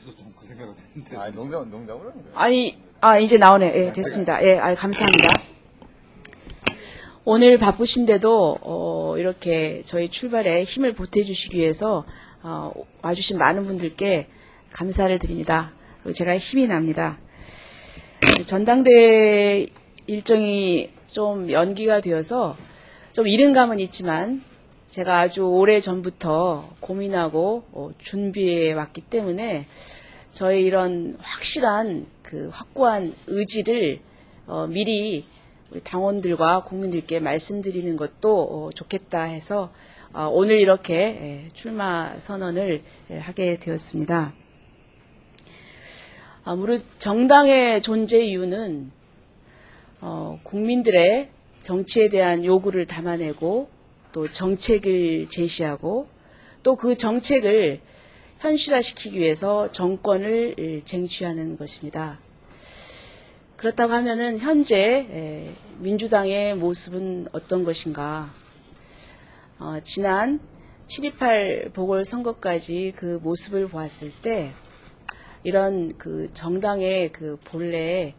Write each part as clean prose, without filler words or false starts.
그래서 좀 그 생각을 했는데. 아, 농담을 하는 거예요. 아니, 이제 나오네. 예, 됐습니다. 예, 감사합니다. 오늘 바쁘신데도, 이렇게 저희 출발에 힘을 보태주시기 위해서, 와주신 많은 분들께 감사를 드립니다. 그리고 제가 힘이 납니다. 전당대회 일정이 좀 연기가 되어서 좀 이른 감은 있지만 제가 아주 오래 전부터 고민하고 준비해 왔기 때문에 저의 이런 확실한 확고한 의지를 미리 우리 당원들과 국민들께 말씀드리는 것도 좋겠다 해서 오늘 이렇게 출마 선언을 하게 되었습니다. 아무래도 정당의 존재 이유는 국민들의 정치에 대한 요구를 담아내고 또 정책을 제시하고 또 그 정책을 현실화시키기 위해서 정권을 쟁취하는 것입니다. 그렇다고 하면은 현재 민주당의 모습은 어떤 것인가? 지난 7.28 보궐선거까지 그 모습을 보았을 때 이런 정당의 본래의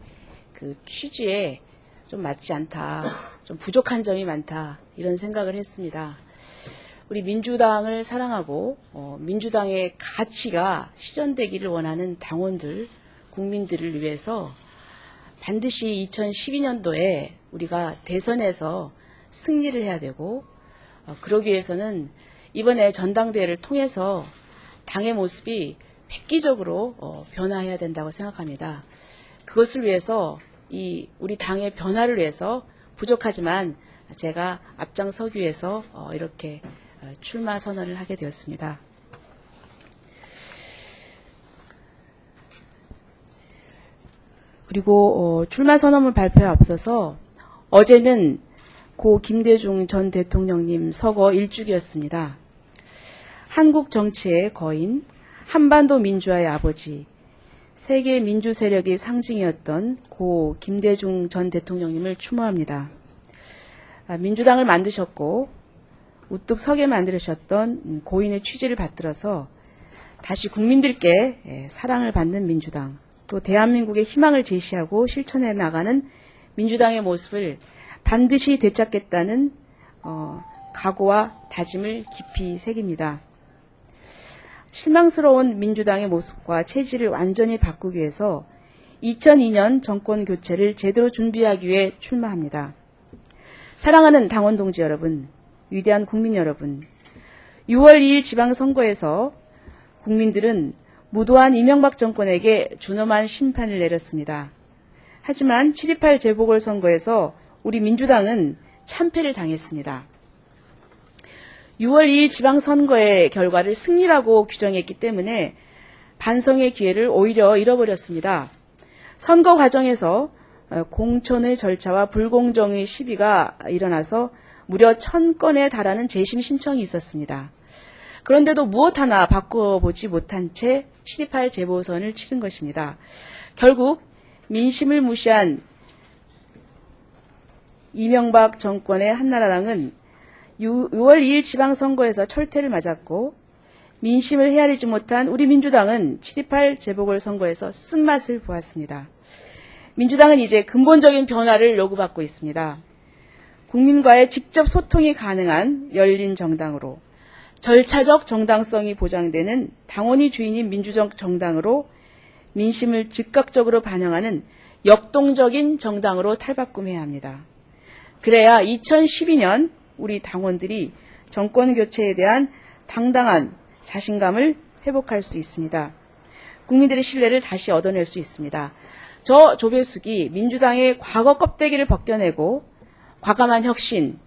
취지에 좀 맞지 않다, 좀 부족한 점이 많다 이런 생각을 했습니다. 우리 민주당을 사랑하고 민주당의 가치가 실현되기를 원하는 당원들, 국민들을 위해서 반드시 2012년도에 우리가 대선에서 승리를 해야 되고 그러기 위해서는 이번에 전당대회를 통해서 당의 모습이 획기적으로 변화해야 된다고 생각합니다. 그것을 위해서 우리 당의 변화를 위해서 부족하지만 제가 앞장서기 위해서 이렇게 출마 선언을 하게 되었습니다. 그리고 출마 선언을 발표에 앞서서 어제는 고 김대중 전 대통령님 서거 1주기였습니다. 한국 정치의 거인, 한반도 민주화의 아버지, 세계 민주 세력의 상징이었던 고 김대중 전 대통령님을 추모합니다. 민주당을 만드셨고 우뚝 서게 만드셨던 고인의 취지를 받들어서 다시 국민들께 사랑을 받는 민주당, 또 대한민국의 희망을 제시하고 실천해 나가는 민주당의 모습을 반드시 되찾겠다는 각오와 다짐을 깊이 새깁니다. 실망스러운 민주당의 모습과 체질을 완전히 바꾸기 위해서 2002년 정권 교체를 제대로 준비하기 위해 출마합니다. 사랑하는 당원 동지 여러분, 위대한 국민 여러분, 6월 2일 지방선거에서 국민들은 무도한 이명박 정권에게 준엄한 심판을 내렸습니다. 하지만 7.28 재보궐선거에서 우리 민주당은 참패를 당했습니다. 6월 2일 지방선거의 결과를 승리라고 규정했기 때문에 반성의 기회를 오히려 잃어버렸습니다. 선거 과정에서 공천의 절차와 불공정의 시비가 일어나서 무려 1000건에 달하는 재심 신청이 있었습니다. 그런데도 무엇 하나 바꿔보지 못한 채 7.28 재보선을 치른 것입니다. 결국 민심을 무시한 이명박 정권의 한나라당은 6월 2일 지방선거에서 철퇴를 맞았고 민심을 헤아리지 못한 우리 민주당은 7.28 재보궐선거에서 쓴맛을 보았습니다. 민주당은 이제 근본적인 변화를 요구받고 있습니다. 국민과의 직접 소통이 가능한 열린 정당으로, 절차적 정당성이 보장되는 당원이 주인인 민주적 정당으로, 민심을 즉각적으로 반영하는 역동적인 정당으로 탈바꿈해야 합니다. 그래야 2012년 우리 당원들이 정권 교체에 대한 당당한 자신감을 회복할 수 있습니다. 국민들의 신뢰를 다시 얻어낼 수 있습니다. 저 조배숙이 민주당의 과거 껍데기를 벗겨내고 과감한 혁신,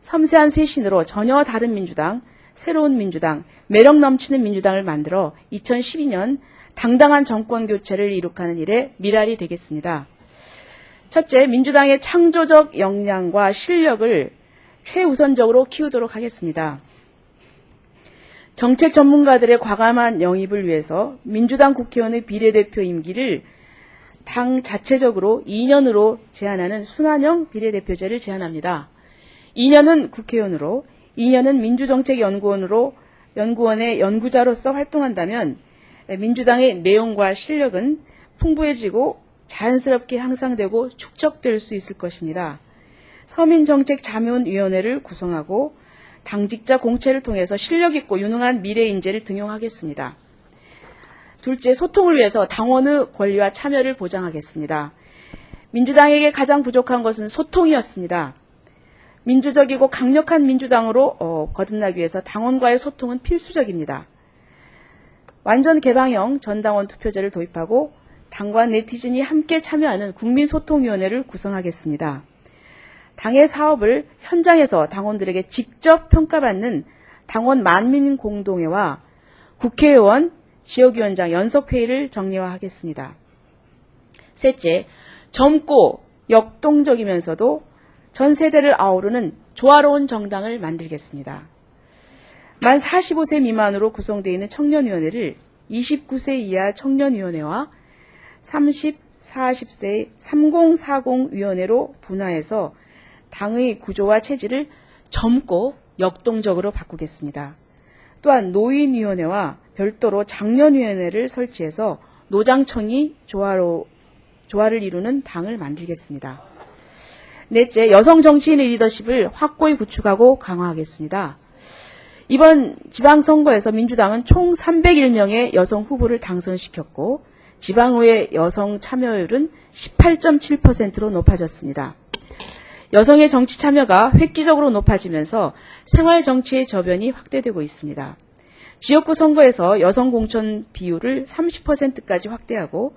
섬세한 쇄신으로 전혀 다른 민주당, 새로운 민주당, 매력 넘치는 민주당을 만들어 2012년 당당한 정권 교체를 이룩하는 일에 미랄이 되겠습니다. 첫째, 민주당의 창조적 역량과 실력을 최우선적으로 키우도록 하겠습니다. 정책 전문가들의 과감한 영입을 위해서 민주당 국회의원의 비례대표 임기를 당 자체적으로 2년으로 제한하는 순환형 비례대표제를 제안합니다. 2년은 국회의원으로, 2년은 민주정책연구원의 연구자로서 활동한다면 민주당의 내용과 실력은 풍부해지고 자연스럽게 향상되고 축적될 수 있을 것입니다. 서민정책자문위원회를 구성하고 당직자 공채를 통해서 실력 있고 유능한 미래 인재를 등용하겠습니다. 둘째, 소통을 위해서 당원의 권리와 참여를 보장하겠습니다. 민주당에게 가장 부족한 것은 소통이었습니다. 민주적이고 강력한 민주당으로 거듭나기 위해서 당원과의 소통은 필수적입니다. 완전 개방형 전당원 투표제를 도입하고 당과 네티즌이 함께 참여하는 국민소통위원회를 구성하겠습니다. 당의 사업을 현장에서 당원들에게 직접 평가받는 당원 만민공동회와 국회의원, 지역위원장 연석회의를 정례화하겠습니다. 셋째, 젊고 역동적이면서도 전 세대를 아우르는 조화로운 정당을 만들겠습니다. 만 45세 미만으로 구성되어 있는 청년위원회를 29세 이하 청년위원회와 30, 40세 3040위원회로 분화해서 당의 구조와 체질을 젊고 역동적으로 바꾸겠습니다. 또한 노인위원회와 별도로 장년위원회를 설치해서 노장청이 조화를 이루는 당을 만들겠습니다. 넷째, 여성 정치인의 리더십을 확고히 구축하고 강화하겠습니다. 이번 지방선거에서 민주당은 총 301명의 여성 후보를 당선시켰고 지방의회 여성 참여율은 18.7%로 높아졌습니다. 여성의 정치 참여가 획기적으로 높아지면서 생활정치의 저변이 확대되고 있습니다. 지역구 선거에서 여성 공천 비율을 30%까지 확대하고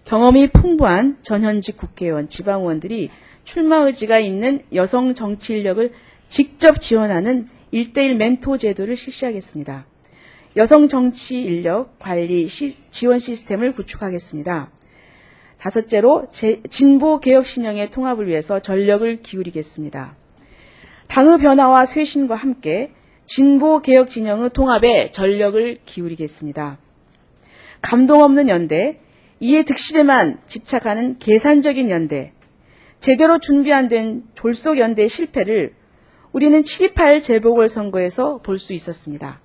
경험이 풍부한 전현직 국회의원, 지방의원들이 출마 의지가 있는 여성 정치 인력을 직접 지원하는 1:1 멘토 제도를 실시하겠습니다. 여성 정치 인력 관리 지원 시스템을 구축하겠습니다. 다섯째로 진보 개혁 신형의 통합을 위해서 전력을 기울이겠습니다. 당의 변화와 쇄신과 함께 진보 개혁 진영의 통합에 전력을 기울이겠습니다. 감동 없는 연대, 이해 득실에만 집착하는 계산적인 연대, 제대로 준비 안 된 졸속 연대의 실패를 우리는 7.28 재보궐선거에서 볼 수 있었습니다.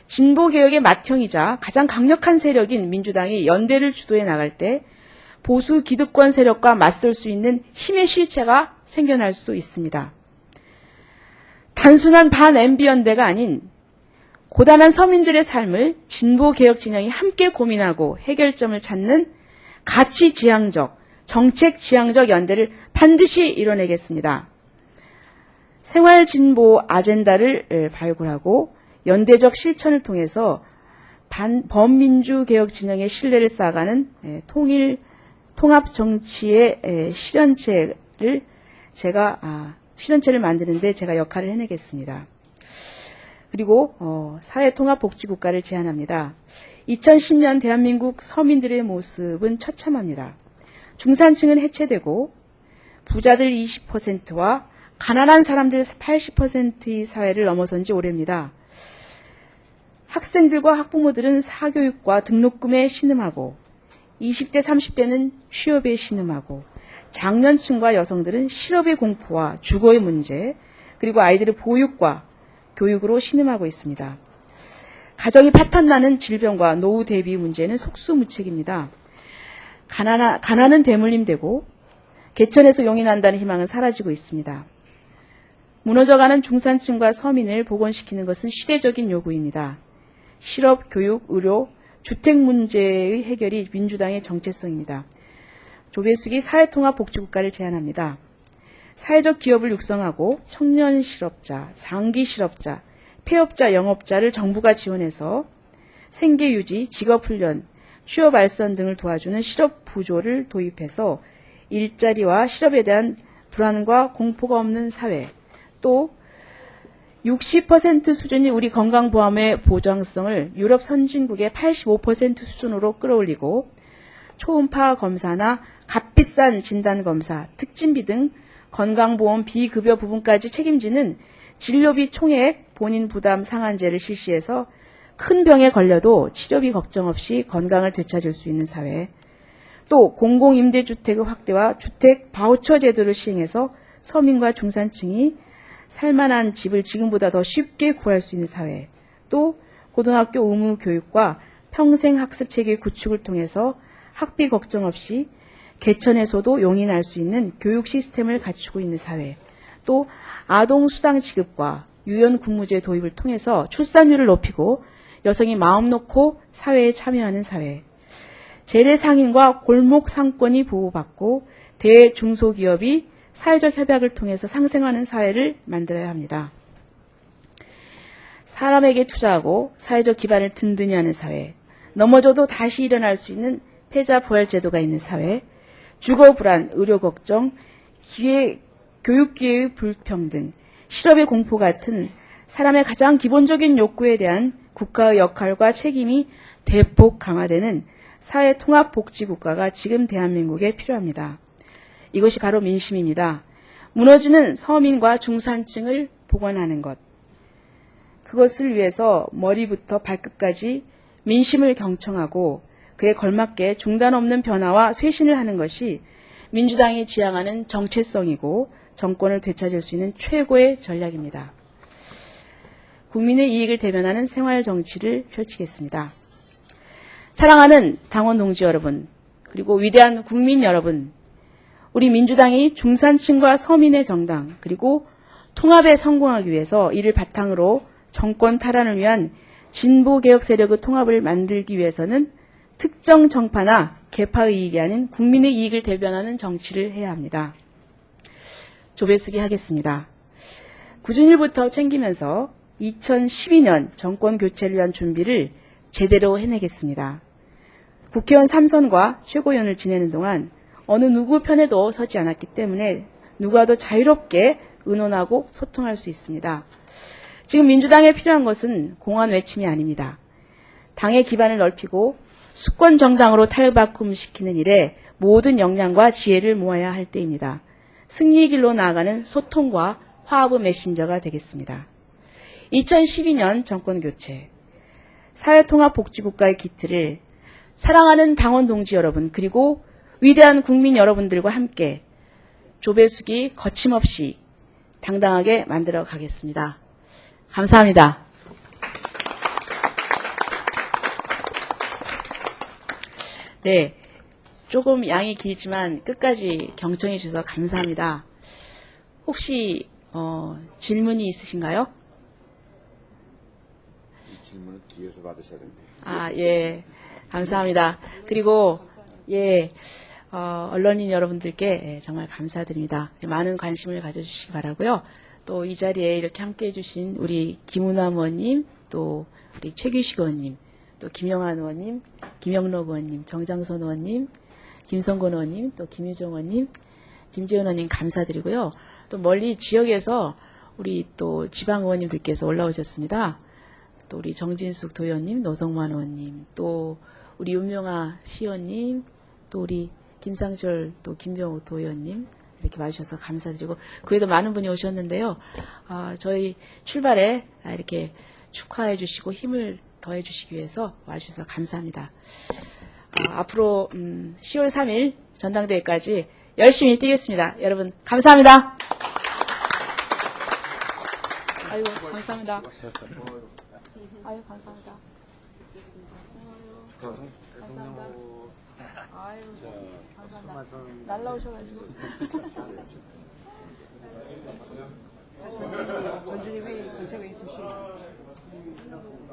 진보개혁의 맏형이자 가장 강력한 세력인 민주당이 연대를 주도해 나갈 때 보수 기득권 세력과 맞설 수 있는 힘의 실체가 생겨날 수 있습니다. 단순한 반-MB 연대가 아닌 고단한 서민들의 삶을 진보개혁 진영이 함께 고민하고 해결점을 찾는 가치지향적, 정책지향적 연대를 반드시 이뤄내겠습니다. 생활진보 아젠다를 발굴하고 연대적 실천을 통해서 범민주개혁 진영의 신뢰를 쌓아가는 통합정치의 실현체를 만드는데 제가 역할을 해내겠습니다. 그리고 사회통합복지국가를 제안합니다. 2010년 대한민국 서민들의 모습은 처참합니다. 중산층은 해체되고 부자들 20%와 가난한 사람들 80%의 사회를 넘어선 지 오래입니다. 학생들과 학부모들은 사교육과 등록금에 신음하고 20대, 30대는 취업에 신음하고 장년층과 여성들은 실업의 공포와 주거의 문제 그리고 아이들의 보육과 교육으로 신음하고 있습니다. 가정이 파탄나는 질병과 노후 대비 문제는 속수무책입니다. 가난은 대물림되고 개천에서 용이 난다는 희망은 사라지고 있습니다. 무너져가는 중산층과 서민을 복원시키는 것은 시대적인 요구입니다. 실업, 교육, 의료, 주택 문제의 해결이 민주당의 정체성입니다. 조배숙이 사회통합복지국가를 제안합니다. 사회적 기업을 육성하고 청년 실업자, 장기 실업자, 폐업자, 영업자를 정부가 지원해서 생계유지, 직업훈련, 취업 알선 등을 도와주는 실업 부조를 도입해서 일자리와 실업에 대한 불안과 공포가 없는 사회, 또 60% 수준이 우리 건강보험의 보장성을 유럽 선진국의 85% 수준으로 끌어올리고 초음파 검사나 값비싼 진단검사, 특진비 등 건강보험 비급여 부분까지 책임지는 진료비 총액 본인 부담 상한제를 실시해서 큰 병에 걸려도 치료비 걱정 없이 건강을 되찾을 수 있는 사회, 또 공공임대주택의 확대와 주택 바우처 제도를 시행해서 서민과 중산층이 살만한 집을 지금보다 더 쉽게 구할 수 있는 사회, 또 고등학교 의무 교육과 평생 학습 체계 구축을 통해서 학비 걱정 없이 개천에서도 용인할 수 있는 교육 시스템을 갖추고 있는 사회, 또 아동 수당 지급과 유연 근무제 도입을 통해서 출산율을 높이고 여성이 마음 놓고 사회에 참여하는 사회, 재래상인과 골목 상권이 보호받고 대중소기업이 사회적 협약을 통해서 상생하는 사회를 만들어야 합니다. 사람에게 투자하고 사회적 기반을 든든히 하는 사회, 넘어져도 다시 일어날 수 있는 패자부활제도가 있는 사회, 주거 불안, 의료 걱정, 교육 기회의 불평등, 실업의 공포 같은 사람의 가장 기본적인 욕구에 대한 국가의 역할과 책임이 대폭 강화되는 사회 통합 복지 국가가 지금 대한민국에 필요합니다. 이것이 바로 민심입니다. 무너지는 서민과 중산층을 복원하는 것. 그것을 위해서 머리부터 발끝까지 민심을 경청하고 그에 걸맞게 중단 없는 변화와 쇄신을 하는 것이 민주당이 지향하는 정체성이고 정권을 되찾을 수 있는 최고의 전략입니다. 국민의 이익을 대변하는 생활 정치를 펼치겠습니다. 사랑하는 당원 동지 여러분, 그리고 위대한 국민 여러분, 우리 민주당이 중산층과 서민의 정당, 그리고 통합에 성공하기 위해서 이를 바탕으로 정권 탈환을 위한 진보개혁 세력의 통합을 만들기 위해서는 특정 정파나 계파의 이익이 아닌 국민의 이익을 대변하는 정치를 해야 합니다. 조배수기 하겠습니다. 구준일부터 챙기면서 2012년 정권 교체를 위한 준비를 제대로 해내겠습니다. 국회의원 3선과 최고위원을 지내는 동안 어느 누구 편에도 서지 않았기 때문에 누구와도 자유롭게 의논하고 소통할 수 있습니다. 지금 민주당에 필요한 것은 공안 외침이 아닙니다. 당의 기반을 넓히고 수권 정당으로 탈바꿈시키는 일에 모든 역량과 지혜를 모아야 할 때입니다. 승리의 길로 나아가는 소통과 화합의 메신저가 되겠습니다. 2012년 정권 교체, 사회통합복지국가의 기틀을 사랑하는 당원 동지 여러분, 그리고 위대한 국민 여러분들과 함께 조배수기 거침없이 당당하게 만들어 가겠습니다. 감사합니다. 네, 조금 양이 길지만 끝까지 경청해 주셔서 감사합니다. 혹시 질문이 있으신가요? 이 질문은 뒤에서 받으셔야 됩니다. 아, 예, 감사합니다. 그리고 예, 언론인 여러분들께 정말 감사드립니다. 많은 관심을 가져주시기 바라고요. 또 이 자리에 이렇게 함께해 주신 우리 김은남 의원님, 또 우리 최규식 의원님, 또 김영환 의원님, 김영록 의원님, 정장선 의원님, 김성곤 의원님, 또 김유정 의원님, 김재현 의원님 감사드리고요. 또 멀리 지역에서 우리 또 지방 의원님들께서 올라오셨습니다. 또 우리 정진숙 도의원님, 노성만 의원님, 또 우리 윤명아 시의원님, 또 우리 김상철 또 김병욱 도의원님 이렇게 와주셔서 감사드리고 그에도 많은 분이 오셨는데요. 저희 출발에 이렇게 축하해 주시고 힘을 더해 주시기 위해서 와주셔서 감사합니다. 앞으로 10월 3일 전당대회까지 열심히 뛰겠습니다. 여러분 감사합니다. 아이고 감사합니다. 아유 감사합니다. 감사합니다. 아유 감사합니다. 날라오셔가지고. 전준희 회의 전체회의 2시.